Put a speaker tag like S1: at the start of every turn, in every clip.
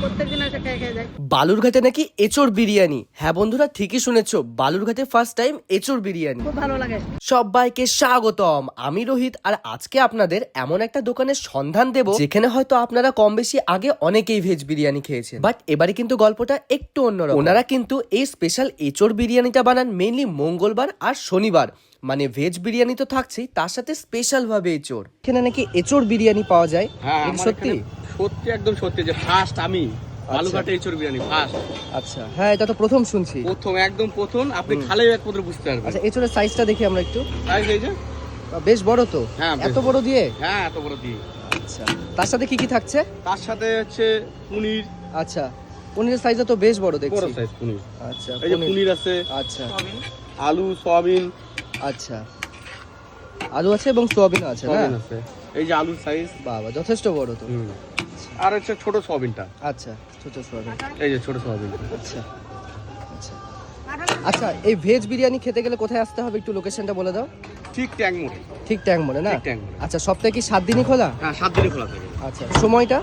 S1: প্রত্যেকদিন এসে খেয়ে খেয়ে যায়।
S2: বালুরঘাটে নাকি এঁচোড় বিরিয়ানি। হ্যাঁ বন্ধুরা, ঠিকই শুনেছো, বালুরঘাটে ফার্স্ট টাইম এঁচোড় বিরিয়ানি।
S1: খুব ভালো লাগে।
S2: সবাইকে স্বাগতম, আমি রোহিত। আর আজকে আপনাদের এমন একটা দোকানের সন্ধান দেব যেখানে হয়তো আপনারা কম বেশি আগে অনেকেই ভেজ বিরিয়ানি খেয়েছেন, বাট এবারে কিন্তু গল্পটা একটু অন্যরকম। ওনারা কিন্তু এই স্পেশাল এঁচোড় বিরিয়ানিটা বানান মেইনলি মঙ্গলবার আর শনিবার। মানে ভেজ বিরিয়ানি তো থাকছেই, তার সাথে স্পেশাল ভাবে এঁচোড়। এখানে নাকি এঁচোড় বিরিয়ানি পাওয়া যায়।
S3: হ্যাঁ,
S2: এটা সত্যি?
S3: সত্যি, একদম সত্যি যে ফার্স্ট আমি বালুঘাটে এঁচোড় বিরিয়ানি ফার্স্ট।
S2: আচ্ছা, হ্যাঁ, এটা তো প্রথম শুনছি।
S3: একদম প্রথম, আপনি খালেই একমাত্র বুঝতে পারবেন।
S2: আচ্ছা, এঁচোড়ের সাইজটা দেখি আমরা একটু।
S3: সাইজ এই যে,
S2: বেশ বড় তো।
S3: হ্যাঁ,
S2: এত বড় দিয়ে?
S3: হ্যাঁ, এত বড় দিয়ে।
S2: আচ্ছা, তার সাথে কি কি থাকছে?
S3: তার সাথে হচ্ছে পনির।
S2: আচ্ছা, পনিরের সাইজটা তো বেশ বড় দেখছি।
S3: বড় সাইজ পনির।
S2: আচ্ছা,
S3: এই যে পনির আছে,
S2: আচ্ছা,
S3: আলু, সয়াবিন।
S2: আচ্ছা, আলু আছে এবং সোয়াবিন আছে না?
S3: সয়াবিন আছে। এই যে আলুর সাইজ,
S2: বাবা যথেষ্ট বড় তো।
S3: আর হচ্ছে ছোট সয়াবিনটা।
S2: আচ্ছা, ছোট সোয়াবিন।
S3: এই যে ছোট সয়াবিন।
S2: আচ্ছা, আচ্ছা, আচ্ছা, এই ভেজ বিরিয়ানি খেতে গেলে কোথায় আসতে হবে একটু লোকেশনটা বলে দাও।
S3: ঠিক ট্যাং মোড়ে।
S2: ঠিক ট্যাং মোড়ে না?
S3: ঠিক ট্যাং মোড়ে।
S2: আচ্ছা, সপ্তাহে কি 7 দিনই খোলা?
S3: হ্যাঁ, 7 দিনই খোলা থাকে।
S2: আচ্ছা, সময়টা?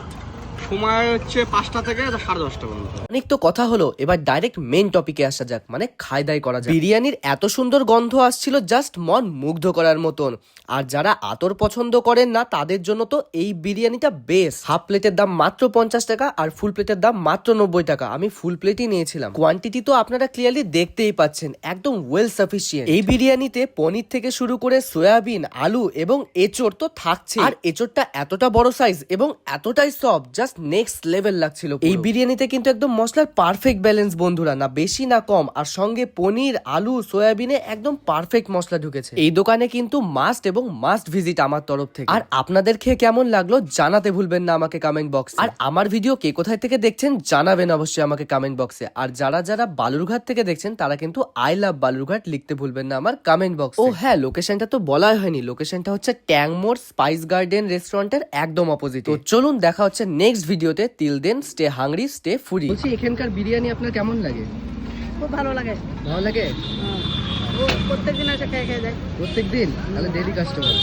S3: সময় হচ্ছে 5টা থেকে 10:30 পর্যন্ত।
S2: অনেক তো কথা হলো, এবার ডাইরেক্ট মেইন টপিকে আসা যাক, মানে খাই দাই করা যাক। বিরিয়ানির এত সুন্দর গন্ধ আসছিল, জাস্ট মন মুগ্ধ করার মতন। আর যারা আতর পছন্দ করেন না তাদের জন্য তো এই বিরিয়ানিটা বেস্ট। হাফ প্লেটের দাম মাত্র 50 টাকা আর ফুল প্লেটের দাম মাত্র 90 টাকা। আমি ফুল প্লেটই নিয়েছিলাম। কোয়ান্টিটি তো আপনারা ক্লিয়ারলি দেখতেই পাচ্ছেন, একদম ওয়েল সাফিসিয়েন্ট। এই বিরিয়ানিতে পনির থেকে শুরু করে সয়াবিন, আলু এবং এঁচোড় তো থাকছে। আর এঁচোড়টা এতটা বড় সাইজ এবং এতটাই সফট, জাস্ট নেক্সট লেভেল লাগছিল। এই বিরিয়ানিতে কিন্তু একদম মশলার পারফেক্ট ব্যালেন্স বন্ধুরা, না বেশি না কম। আর সঙ্গে পনির, আলু, সয়াবিনে একদম পারফেক্ট মশলা ঢুকেছে। এই দোকানে কিন্তু মাস্ট এবং মাস্ট ভিজিট আমার তরফ থেকে। আর আপনাদের খেয়ে কেমন লাগলো জানাতে ভুলবেন না আমাকে কমেন্ট বক্সে। আর আমার ভিডিও কে কোথায় থেকে দেখছেন জানাবেন অবশ্যই আমাকে কমেন্ট বক্সে। আর যারা যারা বালুরঘাট থেকে দেখছেন তারা কিন্তু আই লাভ বালুরঘাট লিখতে ভুলবেন না আমার কমেন্ট বক্সে। ও হ্যাঁ, লোকেশনটা তো বলাই হয়নি। লোকেশনটা হচ্ছে ট্যাং মোড় স্পাইস গার্ডেন রেস্টুরেন্টের একদম অপোজিট। তো চলুন দেখা হচ্ছে নেক্সট ভিডিওতে। Till then stay hungry, stay foodie. বলছি, এখানকার বিরিয়ানি আপনার কেমন লাগে?
S1: খুব ভালো লাগে।
S2: ভালো লাগে?
S1: ও প্রত্যেকদিন এসে খেয়ে খেয়ে যায়।
S2: প্রত্যেকদিন? তাহলে ডেইলি কাস্টমার।